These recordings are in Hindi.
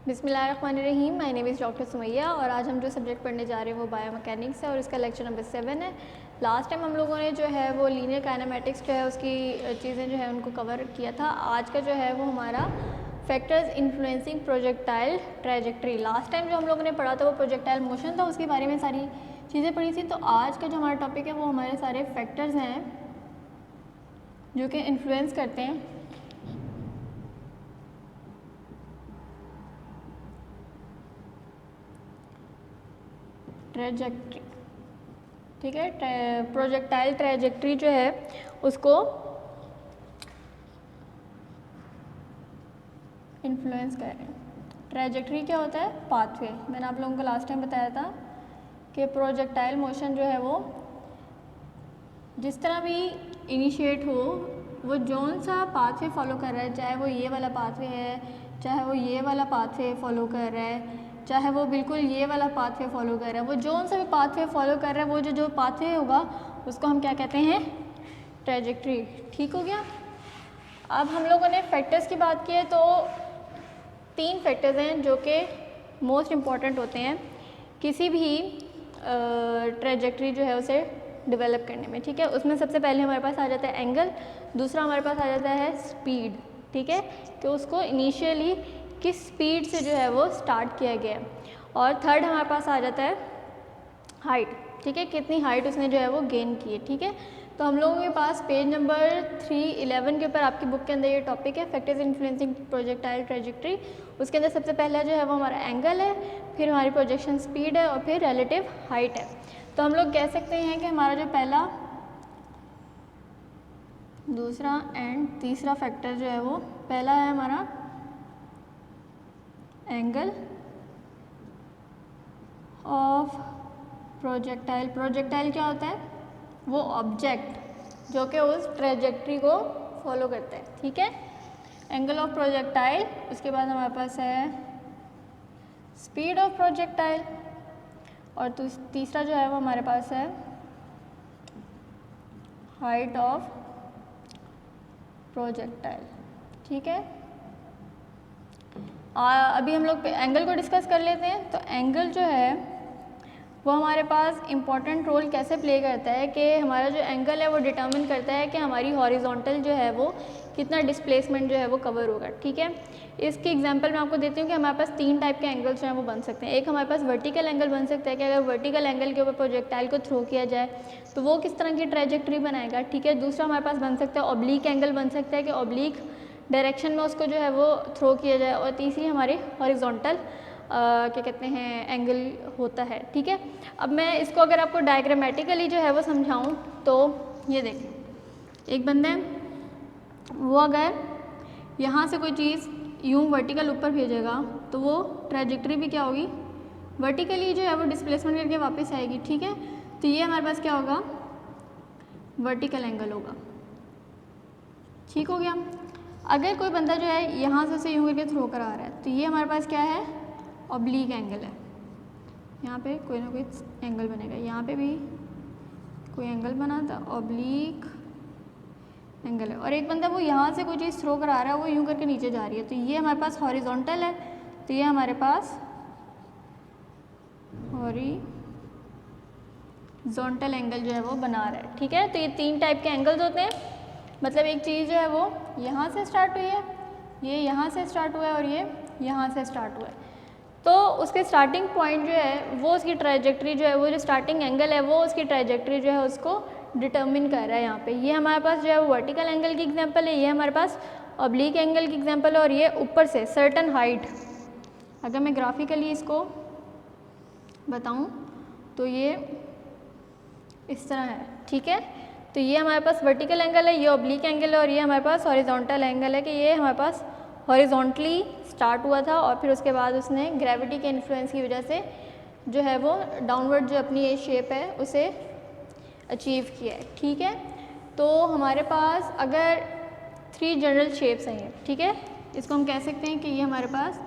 बिस्मिल्लाहिर्रहमानिर्रहीम। My name is doctor Sumaiya और आज हम जो सब्जेक्ट पढ़ने जा रहे हैं वो बायोमैकेनिक्स है और इसका लेक्चर नंबर 7 है। लास्ट टाइम हम लोगों ने जो है वो लीनियर काइनेमेटिक्स जो है उसकी चीज़ें जो है उनको कवर किया था। आज का जो है वो हमारा factors influencing projectile trajectory. Last time जो हम लोगों ने पढ़ा था वो प्रोजेक्टाइल मोशन था, उसके बारे में सारी चीज़ें पढ़ी थी। तो आज का जो हमारा टॉपिक है वो हमारे सारे फैक्टर्स हैं जो कि इन्फ्लुएंस करते हैं ट्रैजेक्टरी। ठीक है, प्रोजेक्टाइल ट्रैजेक्टरी जो है उसको इन्फ्लुएंस कर रहे हैं। ट्रैजेक्टरी क्या होता है? पाथवे। मैंने आप लोगों को लास्ट टाइम बताया था कि प्रोजेक्टाइल मोशन जो है वो जिस तरह भी इनिशिएट हो वो जौन सा पाथवे फॉलो कर रहा है, चाहे वो ये वाला पाथवे है, चाहे वो ये वाला पाथवे फॉलो कर रहा है, चाहे वो बिल्कुल ये वाला पाथवे फॉलो कर रहा है, वो जौन सा भी पाथवे फॉलो कर रहा है वो जो पाथवे होगा उसको हम क्या कहते हैं? ट्रैजेक्टरी। ठीक हो गया। अब हम लोगों ने फैक्टर्स की बात की है तो 3 फैक्टर्स हैं जो कि मोस्ट इम्पॉर्टेंट होते हैं किसी भी ट्रैजेक्टरी जो है उसे डेवलप करने में। ठीक है, उसमें सबसे पहले हमारे पास आ जाता है एंगल, दूसरा हमारे पास आ जाता है स्पीड। ठीक है, कि उसको इनिशियली किस स्पीड से जो है वो स्टार्ट किया गया, और थर्ड हमारे पास आ जाता है हाइट। ठीक है, कितनी हाइट उसने जो है वो गेन की है। ठीक है, तो हम लोगों के पास पेज नंबर 311 के ऊपर आपकी बुक के अंदर ये टॉपिक है फैक्टर्स इन्फ्लुएंसिंग प्रोजेक्टाइल ट्रैजेक्टरी। उसके अंदर सबसे पहला जो है वो हमारा एंगल है, फिर हमारी प्रोजेक्शन स्पीड है और फिर रिलेटिव हाइट है। तो हम लोग कह सकते हैं कि हमारा जो पहला, दूसरा एंड तीसरा फैक्टर जो है वो, पहला है हमारा एंगल ऑफ प्रोजेक्टाइल। प्रोजेक्टाइल क्या होता है? वो ऑब्जेक्ट जो कि उस ट्रैजेक्टरी को फॉलो करता है। ठीक है, एंगल ऑफ प्रोजेक्टाइल। उसके बाद हमारे पास है स्पीड ऑफ प्रोजेक्टाइल और तीसरा जो है वो हमारे पास है हाइट ऑफ प्रोजेक्टाइल। ठीक है, अभी हम लोग एंगल को डिस्कस कर लेते हैं। तो एंगल जो है वो हमारे पास इम्पॉर्टेंट रोल कैसे प्ले करता है कि हमारा जो एंगल है वो डिटर्मिन करता है कि हमारी हॉरिजॉन्टल जो है वो कितना डिस्प्लेसमेंट जो है वो कवर होगा। ठीक है, इसकी एग्जांपल मैं आपको देती हूँ कि हमारे पास 3 टाइप के एंगल्स जो हैं वो बन सकते हैं। एक हमारे पास वर्टिकल एंगल बन सकता है कि अगर वर्टिकल एंगल के ऊपर प्रोजेक्टाइल को थ्रो किया जाए तो वो किस तरह की ट्रैजेक्टरी बनाएगा। ठीक है, दूसरा हमारे पास बन सकता है ऑब्लिक एंगल बन सकता है कि ऑब्लिक डायरेक्शन में उसको जो है वो थ्रो किया जाए, और तीसरी हमारी हॉरिजॉन्टल क्या कहते हैं एंगल होता है। ठीक है, अब मैं इसको अगर आपको डायग्रामेटिकली जो है वो समझाऊं तो ये देखें, एक बंदा है वो अगर यहाँ से कोई चीज़ यूँ वर्टिकल ऊपर भेजेगा तो वो ट्रैजेक्टरी भी क्या होगी? वर्टिकली जो है वो डिस्प्लेसमेंट करके वापस आएगी। ठीक है, तो ये हमारे पास क्या होगा? वर्टिकल एंगल होगा। ठीक हो गया। अगर कोई बंदा जो है यहाँ से उसे यूँ करके थ्रो करा रहा है तो ये हमारे पास क्या है? ऑब्लिक एंगल है। यहाँ पे कोई ना कोई एंगल बनेगा, यहाँ पे भी कोई एंगल बना था, ऑब्लिक एंगल है। और एक बंदा वो यहाँ से कोई चीज़ थ्रो करा रहा है, वो यूँ करके नीचे जा रही है, तो ये हमारे पास हॉरिजॉन्टल है, तो ये हमारे पास हॉरिजॉन्टल एंगल जो है वो बना रहा है। ठीक है, तो ये 3 टाइप के एंगल्स होते हैं। मतलब एक चीज़ जो है वो यहाँ से स्टार्ट हुई है, ये यहाँ से स्टार्ट हुआ है और ये यहाँ से स्टार्ट हुआ है, तो उसके स्टार्टिंग पॉइंट जो है वो उसकी ट्रैजेक्टरी जो है वो जो स्टार्टिंग एंगल है वो उसकी ट्रैजेक्टरी जो है उसको डिटर्मिन कर रहा है। यहाँ पे ये हमारे पास जो है वो वर्टिकल एंगल की एग्जांपल है, ये हमारे पास ऑब्लिक एंगल की एग्जांपल है, और ये ऊपर से सर्टन हाइट। अगर मैं ग्राफिकली इसको बताऊँ तो ये इस तरह है। ठीक है, तो ये हमारे पास वर्टिकल एंगल है, ये ऑब्लिक एंगल है, और ये हमारे पास हॉरिजॉन्टल एंगल है कि ये हमारे पास हॉरिजॉन्टली स्टार्ट हुआ था और फिर उसके बाद उसने ग्रेविटी के इन्फ्लुएंस की वजह से जो है वो डाउनवर्ड जो अपनी ये शेप है उसे अचीव किया है। ठीक है, तो हमारे पास अगर 3 जनरल शेप्स हैं, ठीक है, इसको हम कह सकते हैं कि ये हमारे पास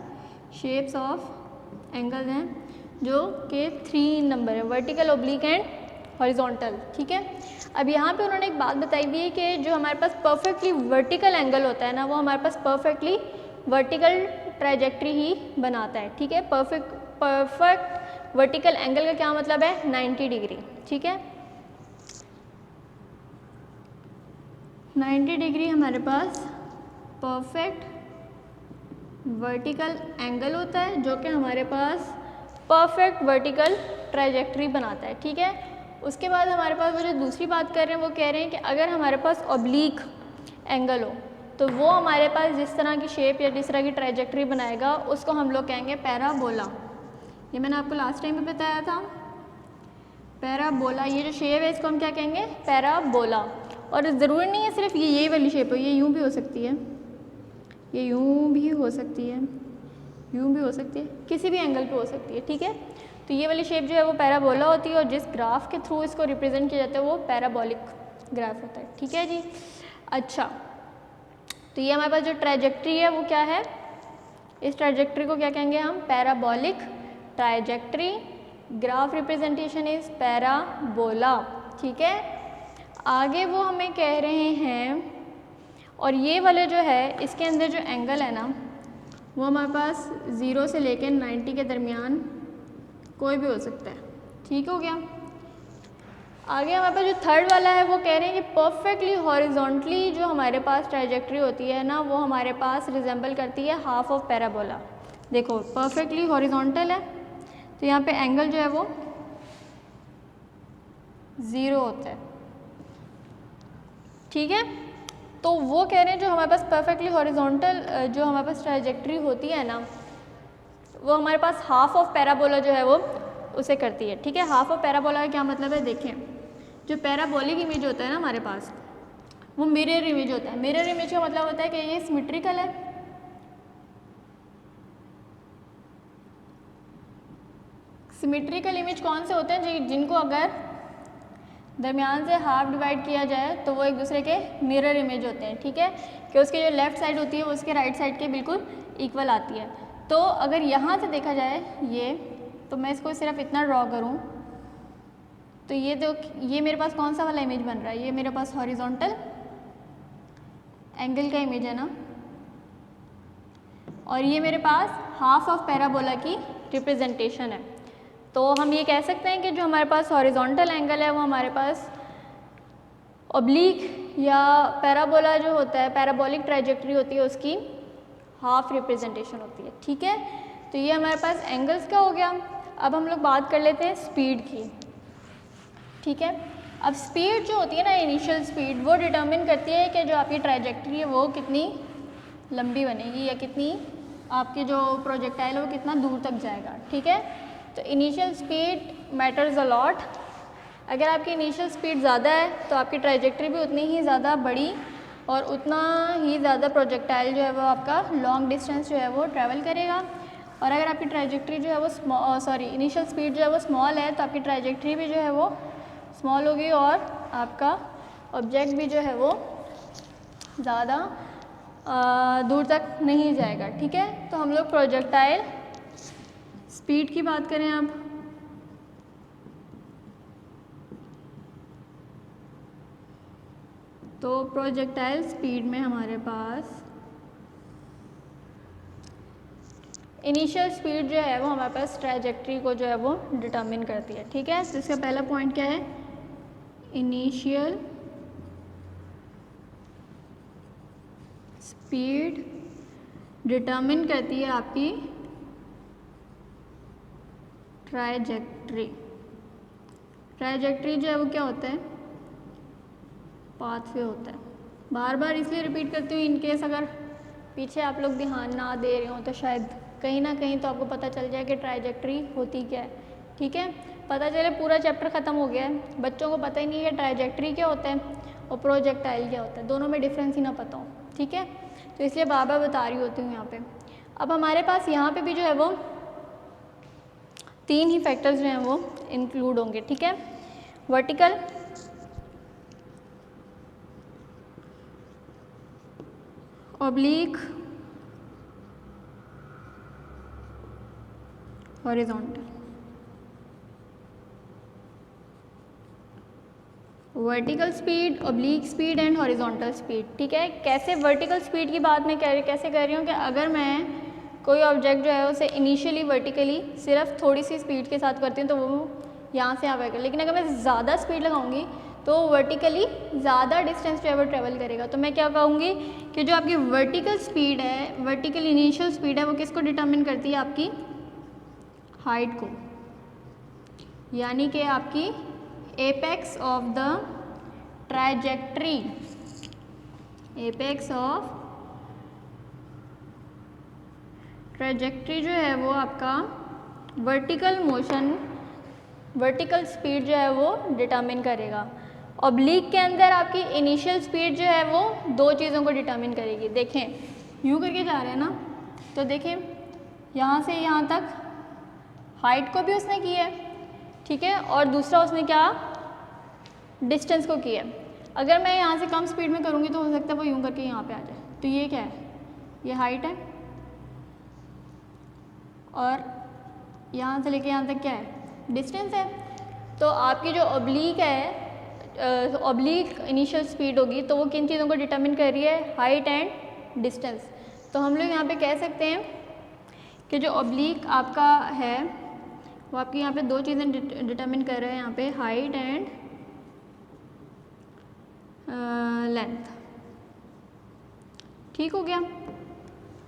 शेप्स ऑफ एंगल हैं जो कि 3 नंबर है, वर्टिकल, ऑब्लिक एंड हॉरिजॉन्टल। ठीक है, अब यहाँ पे उन्होंने एक बात बताई हुई है कि जो हमारे पास परफेक्टली वर्टिकल एंगल होता है ना, वो हमारे पास परफेक्टली वर्टिकल ट्राइजेक्ट्री ही बनाता है, ठीक है। परफेक्ट वर्टिकल एंगल का क्या मतलब है, 90 डिग्री, ठीक है। 90 डिग्री हमारे पास परफेक्ट वर्टिकल एंगल होता है जो कि हमारे पास परफेक्ट वर्टिकल ट्राइजेक्ट्री बनाता है, ठीक है। उसके बाद हमारे पास वो जो दूसरी बात कर रहे हैं वो कह रहे हैं कि अगर हमारे पास ऑब्लिक एंगल हो तो वो हमारे पास जिस तरह की शेप या जिस तरह की ट्राइजेक्ट्री बनाएगा उसको हम लोग कहेंगे पैराबोला। ये मैंने आपको लास्ट टाइम भी बताया था, पैराबोला। ये जो शेप है इसको हम क्या कहेंगे, पैराबोला। और ज़रूरी नहीं है सिर्फ ये वाली शेप हो, ये यूँ भी हो सकती है, ये यूँ भी हो सकती है, यूँ भी हो सकती है, किसी भी एंगल पे हो सकती है, ठीक है। तो ये वाली शेप जो है वो पैराबोला होती है और जिस ग्राफ के थ्रू इसको रिप्रेजेंट किया जाता है वो पैराबोलिक ग्राफ होता है, ठीक है जी। अच्छा, तो ये हमारे पास जो ट्राइजेक्ट्री है वो क्या है, इस ट्राइजेक्ट्री को क्या कहेंगे हम, parabolic trajectory. Graph representation is parabola, ठीक है। आगे वो हमें कह रहे हैं, और ये वाले जो है इसके अंदर जो एंगल है ना वो हमारे पास 0 से लेकर 90 के दरमियान कोई भी हो सकता है, ठीक हो गया। आगे हमारे पास जो थर्ड वाला है वो कह रहे हैं कि परफेक्टली हॉरिजॉन्टली जो हमारे पास ट्राइजेक्ट्री होती है ना वो हमारे पास रिजेंबल करती है हाफ ऑफ पैराबोला। देखो परफेक्टली हॉरिजॉन्टल है तो यहाँ पे एंगल जो है वो 0 होता है, ठीक है। तो वो कह रहे हैं जो हमारे पास परफेक्टली हॉरिजॉन्टल जो हमारे पास ट्राइजेक्ट्री होती है ना वो हमारे पास हाफ ऑफ पैराबोला जो है वो उसे करती है, ठीक है। हाफ ऑफ पैराबोला का क्या मतलब है, देखें जो पैराबोलिक इमेज होता है ना हमारे पास वो मिरर इमेज होता है। मिरर इमेज का मतलब होता है कि ये सिमेट्रिकल है, सिमेट्रिकल इमेज कौन से होते हैं, जिनको अगर दरमियान से हाफ डिवाइड किया जाए तो वो एक दूसरे के मिरर इमेज होते हैं, ठीक है। कि उसकी जो लेफ़्ट साइड होती है वो उसके राइट साइड के बिल्कुल इक्वल आती है। तो अगर यहाँ से देखा जाए ये, तो मैं इसको सिर्फ इतना ड्रॉ करूँ तो ये मेरे पास कौन सा वाला इमेज बन रहा है, ये मेरे पास हॉरिजॉन्टल एंगल का इमेज है ना, और ये मेरे पास हाफ ऑफ पैराबोला की रिप्रेजेंटेशन है। तो हम ये कह सकते हैं कि जो हमारे पास हॉरिजॉन्टल एंगल है वो हमारे पास ऑब्लिक या पैराबोला जो होता है, पैराबोलिक ट्राइजेक्ट्री होती है उसकी हाफ रिप्रेजेंटेशन होती है, ठीक है। तो ये हमारे पास एंगल्स का हो गया। अब हम लोग बात कर लेते हैं स्पीड की, ठीक है। अब स्पीड जो होती है ना, इनिशियल स्पीड, वो डिटर्मिन करती है कि जो आपकी ट्राइजेक्ट्री है वो कितनी लंबी बनेगी या कितनी आपकी जो प्रोजेक्टाइल है वो कितना दूर तक जाएगा, ठीक है। तो initial speed matters a lot. अगर आपकी इनिशियल स्पीड ज़्यादा है तो आपकी ट्राइजेक्ट्री भी उतनी ही ज़्यादा बड़ी और उतना ही ज़्यादा प्रोजेक्टाइल जो है वो आपका लॉन्ग डिस्टेंस जो है वो ट्रैवल करेगा। और अगर आपकी ट्राइजेक्ट्री जो है वो इनिशियल स्पीड जो है वो स्मॉल है तो आपकी ट्राइजेक्ट्री भी जो है वो स्मॉल होगी और आपका ऑब्जेक्ट भी जो है वो ज़्यादा दूर तक नहीं जाएगा, ठीक है। तो हम लोग प्रोजेक्टाइल स्पीड की बात करें अब, तो प्रोजेक्टाइल स्पीड में हमारे पास इनिशियल स्पीड जो है वो हमारे पास ट्राइजेक्ट्री को जो है वो डिटर्मिन करती है, ठीक है। तो इसका पहला पॉइंट क्या है, इनिशियल स्पीड डिटर्मिन करती है आपकी ट्राइजेक्ट्री। ट्राइजेक्ट्री जो है वो क्या होता है, पाथवे होता है। बार बार इसलिए रिपीट करती हूँ इनकेस अगर पीछे आप लोग ध्यान ना दे रहे हो तो शायद कहीं ना कहीं तो आपको पता चल जाए कि ट्राइजेक्ट्री होती क्या है, ठीक है। पता चले पूरा चैप्टर ख़त्म हो गया है, बच्चों को पता ही नहीं है ट्राइजेक्ट्री क्या होता है और प्रोजेक्टाइल क्या होता है, दोनों में डिफरेंस ही ना पता हो, ठीक है। तो इसलिए बार बार बता रही होती हूँ यहाँ पे। अब हमारे पास यहाँ पे भी जो है वो 3 ही फैक्टर्स जो हैं वो इंक्लूड होंगे, ठीक है। Vertical, oblique, horizontal. Vertical speed, oblique speed and horizontal speed, ठीक है। कैसे वर्टिकल स्पीड की बात मैं कैसे कह रही हूँ कि अगर मैं कोई ऑब्जेक्ट जो है उसे इनिशियली वर्टिकली सिर्फ थोड़ी सी स्पीड के साथ करती हूँ तो वो यहाँ से यहाँ पर, लेकिन अगर मैं ज़्यादा स्पीड लगाऊंगी तो वर्टिकली ज़्यादा डिस्टेंस जो है वो ट्रेवल करेगा। तो मैं क्या कहूँगी कि जो आपकी वर्टिकल स्पीड है, वर्टिकल इनिशियल स्पीड है, वो किसको डिटरमिन करती है? आपकी हाइट को, यानी कि आपकी apex of the trajectory, apex of trajectory जो है वो आपका वर्टिकल मोशन, वर्टिकल स्पीड जो है वो डिटरमिन करेगा। ऑब्लिक के अंदर आपकी इनिशियल स्पीड जो है वो दो चीज़ों को डिटरमिन करेगी। देखें यूँ करके जा रहे हैं ना, तो देखें यहाँ से यहाँ तक हाइट को भी उसने की है, ठीक है, और दूसरा उसने क्या, डिस्टेंस को किया है। अगर मैं यहाँ से कम स्पीड में करूँगी तो हो सकता है वो यूँ करके यहाँ पे आ जाए। तो ये क्या है? ये हाइट है, और यहाँ से लेके यहाँ तक क्या है? डिस्टेंस है। तो आपकी जो ऑब्लिक है, ऑब्लिक इनिशियल स्पीड होगी तो वो किन चीज़ों को डिटरमिन कर रही है? Height and distance. तो हम लोग यहाँ पे कह सकते हैं कि जो ऑब्लिक आपका है वो आपकी यहाँ पे दो चीज़ें डिटरमिन कर रहे हैं, यहाँ पे हाइट एंड लेंथ। ठीक हो गया,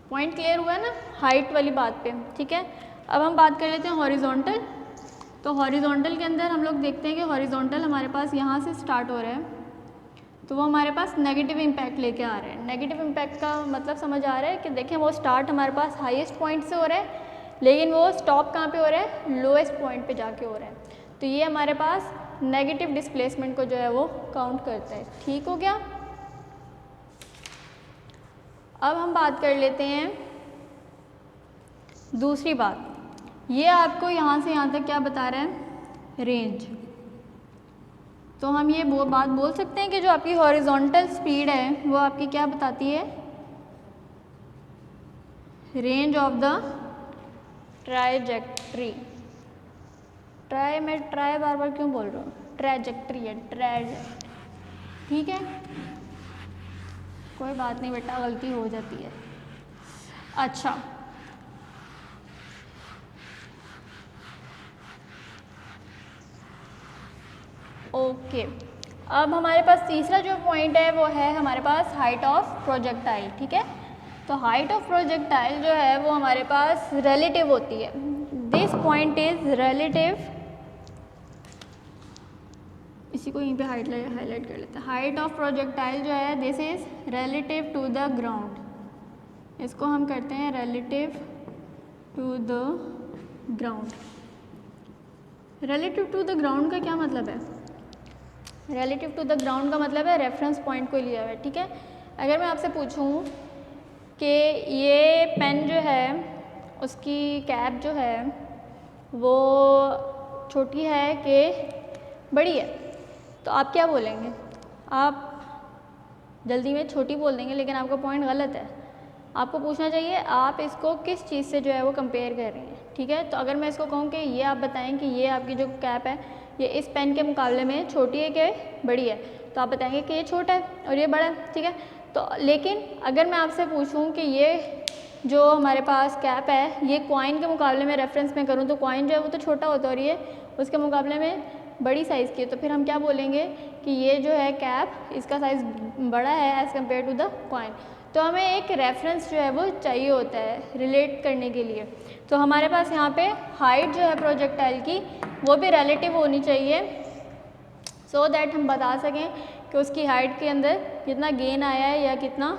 पॉइंट क्लियर हुआ है ना हाइट वाली बात पे, ठीक है। अब हम बात कर लेते हैं हॉरिजॉन्टल। तो हॉरिजॉन्टल के अंदर हम लोग देखते हैं कि हॉरिजॉन्टल हमारे पास यहाँ से स्टार्ट हो रहा है, तो वो हमारे पास नेगेटिव इम्पैक्ट लेके आ रहे हैं। नेगेटिव इम्पैक्ट का मतलब समझ आ रहा है कि देखें वो स्टार्ट हमारे पास हाईएस्ट पॉइंट से हो रहा है, लेकिन वो स्टॉप कहाँ पे हो रहा है? लोएस्ट पॉइंट पे जाके हो रहा है। तो ये हमारे पास नेगेटिव डिस्प्लेसमेंट को जो है वो काउंट करता है। ठीक हो गया। अब हम बात कर लेते हैं दूसरी बात। ये आपको यहाँ से यहाँ तक क्या बता रहा है? रेंज। तो हम ये बात बोल सकते हैं कि जो आपकी हॉरिजॉन्टल स्पीड है वो आपकी क्या बताती है? Range of the trajectory. मैं ट्राई बार बार क्यों बोल रहा हूँ? ट्राइजेक्ट्री है, ठीक है, कोई बात नहीं बेटा, गलती हो जाती है। अच्छा, ओके। अब हमारे पास तीसरा जो पॉइंट है वो है हमारे पास हाइट ऑफ प्रोजेक्टाइल, ठीक है। तो हाइट ऑफ प्रोजेक्टाइल जो है वो हमारे पास रिलेटिव होती है। दिस पॉइंट इज रिलेटिव, इसी को यहीं पे हाईलाइट कर लेते हैं। हाइट ऑफ प्रोजेक्टाइल जो है this is relative to the ground. इसको हम करते हैं relative to the ground. Relative to the ground का क्या मतलब है? रिलेटिव टू द ग्राउंड का मतलब है रेफरेंस पॉइंट को लिया हुआ है, ठीक है। अगर मैं आपसे पूछूं कि ये पेन जो है उसकी कैप जो है वो छोटी है कि बड़ी है, तो आप क्या बोलेंगे? आप जल्दी में छोटी बोल देंगे, लेकिन आपका पॉइंट गलत है। आपको पूछना चाहिए आप इसको किस चीज़ से जो है वो कंपेयर कर रही हैं, ठीक है। तो अगर मैं इसको कहूँ कि ये आप बताएं कि ये आपकी जो कैप है ये इस पेन के मुकाबले में छोटी है कि बड़ी है, तो आप बताएंगे कि ये छोटा है और ये बड़ा है, ठीक है। तो लेकिन अगर मैं आपसे पूछूं कि ये जो हमारे पास कैप है ये कॉइन के मुकाबले में रेफरेंस में करूं, तो कॉइन जो है वो तो छोटा होता है और ये उसके मुकाबले में बड़ी साइज़ की है, तो फिर हम क्या बोलेंगे कि ये जो है कैप इसका साइज़ बड़ा है as compared to the coin. तो हमें एक रेफरेंस जो है वो चाहिए होता है रिलेट करने के लिए। तो हमारे पास यहाँ पे हाइट जो है प्रोजेक्टाइल की वो भी रिलेटिव होनी चाहिए, सो दैट हम बता सकें कि उसकी हाइट के अंदर कितना गेन आया है या कितना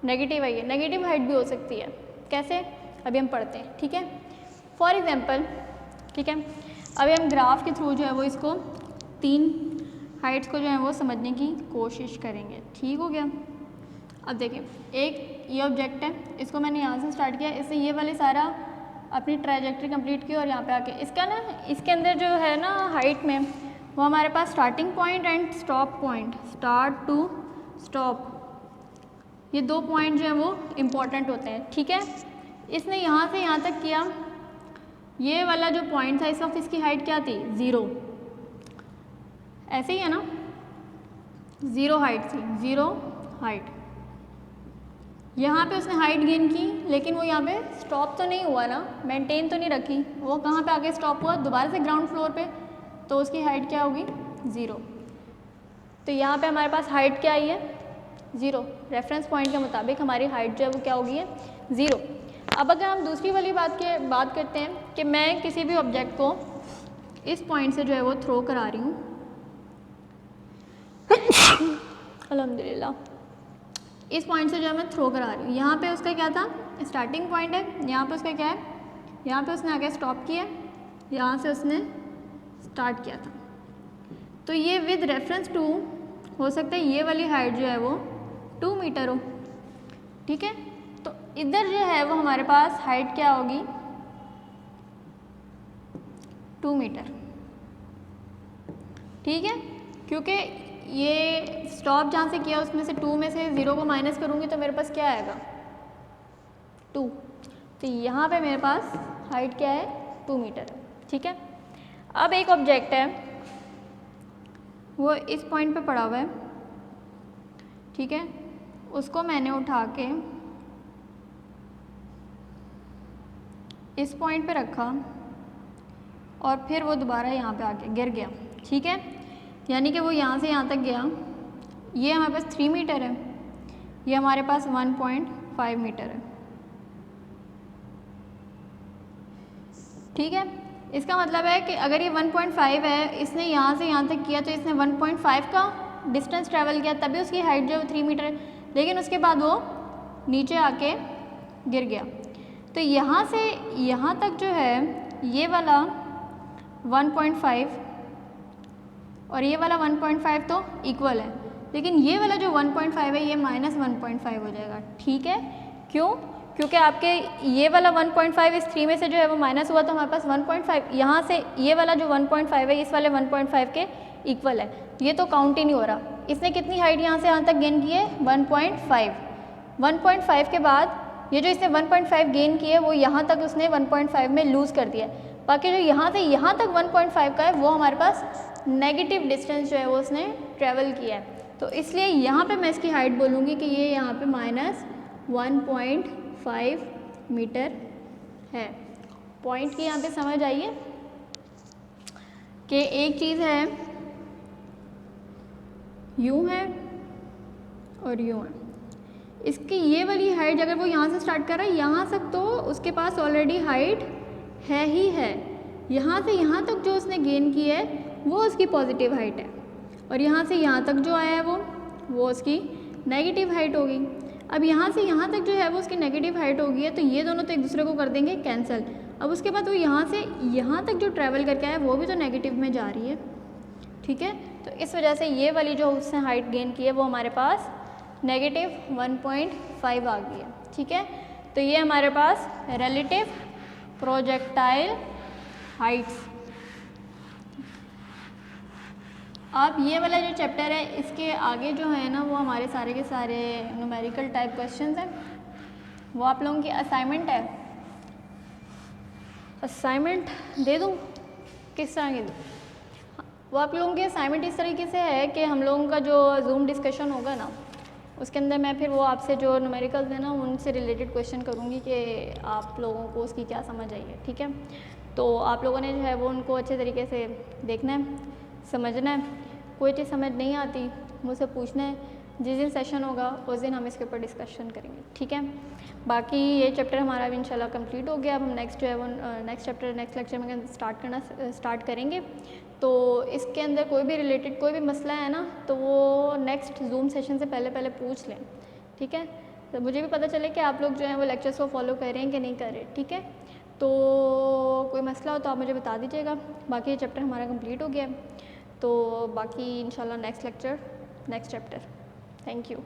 नेगेटिव आई है। नेगेटिव हाइट भी हो सकती है, कैसे अभी हम पढ़ते हैं, ठीक है। फॉर एग्जांपल, ठीक है, अभी हम ग्राफ के थ्रू जो है वो इसको तीन हाइट्स को जो है वो समझने की कोशिश करेंगे, ठीक हो गया। अब देखिए, एक ये ऑब्जेक्ट है, इसको मैंने यहाँ से स्टार्ट किया, इससे ये वाले सारा अपनी ट्राइजेक्ट्री कंप्लीट की और यहाँ पे आके इसका ना इसके अंदर जो है ना हाइट में वो हमारे पास starting point and stop point, start to stop, ये दो पॉइंट जो है वो इम्पॉर्टेंट होते हैं, ठीक है। इसने यहाँ से यहाँ तक किया, ये वाला जो पॉइंट था इस वक्त इसकी हाइट क्या थी? 0, ऐसे ही है ना, 0 हाइट थी, 0 हाइट। यहाँ पे उसने हाइट गेन की, लेकिन वो यहाँ पे स्टॉप तो नहीं हुआ ना, मेंटेन तो नहीं रखी, वो कहाँ पे आके स्टॉप हुआ, दोबारा से ग्राउंड फ्लोर पे, तो उसकी हाइट क्या होगी 0। तो यहाँ पे हमारे पास हाइट क्या आई है 0, रेफरेंस पॉइंट के मुताबिक हमारी हाइट जो है वो क्या होगी है 0। अब अगर हम दूसरी वाली बात करते हैं कि मैं किसी भी ऑब्जेक्ट को इस पॉइंट से जो है वो थ्रो करा रही हूँ अल्हम्दुलिल्लाह, इस पॉइंट से जो है मैं थ्रो करा रही हूँ, यहाँ पे उसका क्या था स्टार्टिंग पॉइंट है, यहाँ पे उसका क्या है, यहाँ पे उसने आगे स्टॉप किया, यहाँ से उसने स्टार्ट किया था, तो ये विद रेफरेंस टू हो सकता है ये वाली हाइट जो है वो 2 मीटर हो, ठीक है। तो इधर जो है वो हमारे पास हाइट क्या होगी 2 मीटर, ठीक है, क्योंकि ये स्टॉप जहाँ से किया उसमें से 2 में से 0 को माइनस करूँगी तो मेरे पास क्या आएगा 2, तो यहाँ पे मेरे पास हाइट क्या है 2 मीटर, ठीक है। अब एक ऑब्जेक्ट है वो इस पॉइंट पे पड़ा हुआ है, ठीक है, उसको मैंने उठा के इस पॉइंट पे रखा और फिर वो दोबारा यहाँ पे आके गिर गया, ठीक है, यानी कि वो यहाँ से यहाँ तक गया, ये हमारे पास 3 मीटर है, ये हमारे पास 1.5 मीटर है, ठीक है। इसका मतलब है कि अगर ये 1.5 है, इसने यहाँ से यहाँ तक किया तो इसने 1.5 का डिस्टेंस ट्रैवल किया, तभी उसकी हाइट जो है 3 मीटर है, लेकिन उसके बाद वो नीचे आके गिर गया, तो यहाँ से यहाँ तक जो है ये वाला 1.5 और ये वाला 1.5 तो इक्वल है, लेकिन ये वाला जो 1.5 है ये -1.5 हो जाएगा, ठीक है। क्यों? क्योंकि आपके ये वाला 1.5 इस 3 में से जो है वो माइनस हुआ, तो हमारे पास 1.5 यहाँ से ये वाला जो 1.5 है इस वाले 1.5 के इक्वल है, ये तो काउंट ही नहीं हो रहा। इसने कितनी हाइट यहाँ से यहाँ तक गेन की है 1.5, 1.5 के बाद ये जो इसने 1.5 गेन की है वो यहाँ तक उसने 1.5 में लूज़ कर दिया है, बाकी जो यहाँ से यहाँ तक 1.5 का है वो हमारे पास नेगेटिव डिस्टेंस जो है वो उसने ट्रैवल किया है, तो इसलिए यहाँ पे मैं इसकी हाइट बोलूँगी कि ये यहाँ पे -1.5 मीटर है। पॉइंट की यहाँ पे समझ आइए कि एक चीज़ है यूँ है और यूँ है, इसकी ये वाली हाइट अगर वो यहाँ से स्टार्ट कर रहा है यहाँ तक तो उसके पास ऑलरेडी हाइट है ही है, यहाँ से यहाँ तक जो उसने गेन की है वो उसकी पॉजिटिव हाइट है, और यहाँ से यहाँ तक जो आया है वो उसकी नेगेटिव हाइट होगी। अब यहाँ से यहाँ तक जो है वो उसकी नेगेटिव हाइट होगी है, तो ये दोनों तो एक दूसरे को कर देंगे कैंसिल। अब उसके बाद वो यहाँ से यहाँ तक जो ट्रैवल करके आया वो भी तो नेगेटिव में जा रही है, ठीक है। तो इस वजह से ये वाली जो उसने हाइट गेन की है वो हमारे पास -1.5 आ गई है, ठीक है। तो ये हमारे पास रिलेटिव प्रोजेक्टाइल हाइट्स। अब ये वाला जो चैप्टर है इसके आगे जो है ना वो हमारे सारे के सारे न्यूमेरिकल टाइप क्वेश्चंस हैं, वो आप लोगों की असाइनमेंट है। असाइनमेंट दे दूँ, किस तरह की दूँ? वो आप लोगों की असाइनमेंट इस तरीके से है कि हम लोगों का जो जूम डिस्कशन होगा ना उसके अंदर मैं फिर वो आपसे जो न्यूमेरिकल्स हैं ना उनसे रिलेटेड क्वेश्चन करूँगी कि आप लोगों को उसकी क्या समझ आई है, ठीक है। तो आप लोगों ने जो है वो उनको अच्छे तरीके से देखना है, समझना है, कोई चीज़ समझ नहीं आती मुझसे पूछना है, जिस दिन सेशन होगा उस दिन हम इसके ऊपर डिस्कशन करेंगे, ठीक है। बाकी ये चैप्टर हमारा भी इंशाल्लाह कंप्लीट हो गया। अब हम नेक्स्ट जो है वो नेक्स्ट चैप्टर नेक्स्ट लेक्चर में स्टार्ट करेंगे। तो इसके अंदर कोई भी रिलेटेड कोई भी मसला है ना तो वो नेक्स्ट जूम सेशन से पहले पूछ लें, ठीक है। तो मुझे भी पता चले कि आप लोग जो हैं वो लेक्चर्स को फॉलो कर रहे हैं कि नहीं कर रहे, ठीक है। तो कोई मसला हो तो आप मुझे बता दीजिएगा। बाकी ये चैप्टर हमारा कंप्लीट हो गया है, तो बाकी इंशाल्लाह next lecture next chapter. Thank you.